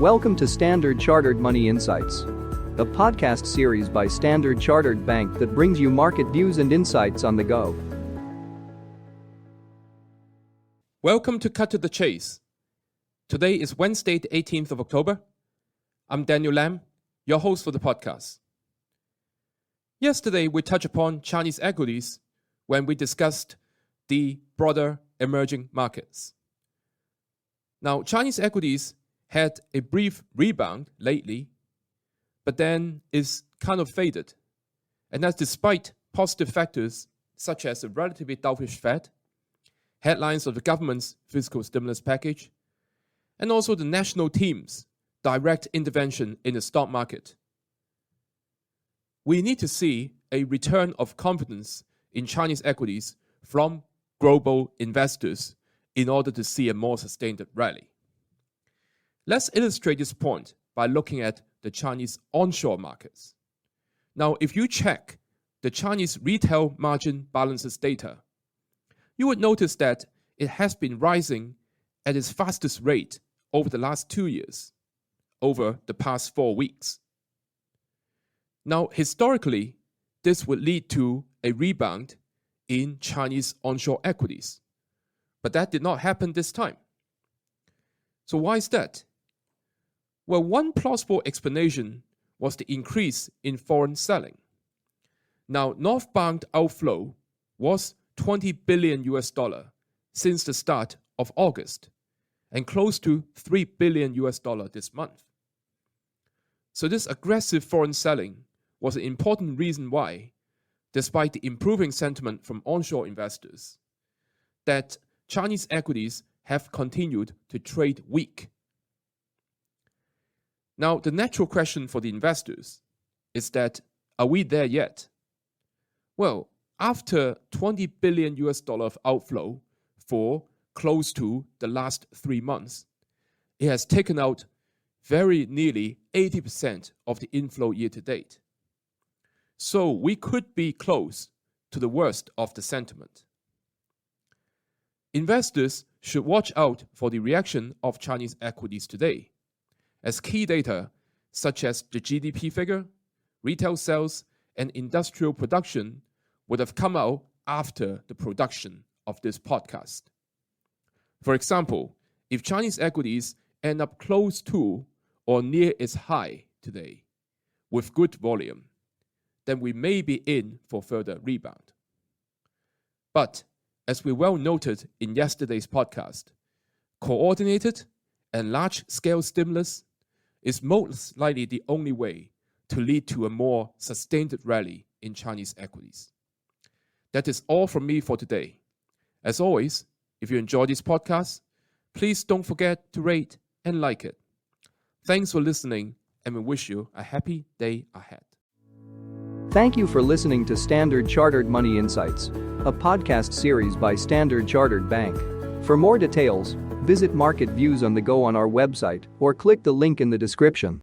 Welcome to Standard Chartered Money Insights, a podcast series by Standard Chartered Bank that brings you market views and insights on the go. Welcome to Cut to the Chase. Today is Wednesday, the 18th of October. I'm Daniel Lam, your host for the podcast. Yesterday, we touched upon Chinese equities when we discussed the broader emerging markets. Now, Chinese equities had a brief rebound lately, but then is kind of faded. And that's despite positive factors such as a relatively dovish Fed, headlines of the government's fiscal stimulus package, and also the national team's direct intervention in the stock market. We need to see a return of confidence in Chinese equities from global investors in order to see a more sustained rally. Let's illustrate this point by looking at the Chinese onshore markets. Now, if you check the Chinese retail margin balances data, you would notice that it has been rising at its fastest rate over the last 2 years, over the past 4 weeks. Now, historically, this would lead to a rebound in Chinese onshore equities, but that did not happen this time. So why is that? Well, one plausible explanation was the increase in foreign selling. Now, northbound outflow was $20 billion since the start of August, and close to $3 billion this month. So this aggressive foreign selling was an important reason why, despite the improving sentiment from onshore investors, that Chinese equities have continued to trade weak. Now, the natural question for the investors is that, are we there yet? Well, after $20 billion of outflow for close to the last 3 months, it has taken out very nearly 80% of the inflow year to date. So we could be close to the worst of the sentiment. Investors should watch out for the reaction of Chinese equities today, as key data such as the GDP figure, retail sales, and industrial production would have come out after the production of this podcast. For example, if Chinese equities end up close to or near its high today with good volume, then we may be in for further rebound. But as we well noted in yesterday's podcast, coordinated and large-scale stimulus is most likely the only way to lead to a more sustained rally in Chinese equities. That is all from me for today. As always, if you enjoy this podcast, please don't forget to rate and like it. Thanks for listening, and we wish you a happy day ahead. Thank you for listening to Standard Chartered Money Insights, a podcast series by Standard Chartered Bank. For more details, visit Market Views on the Go on our website or click the link in the description.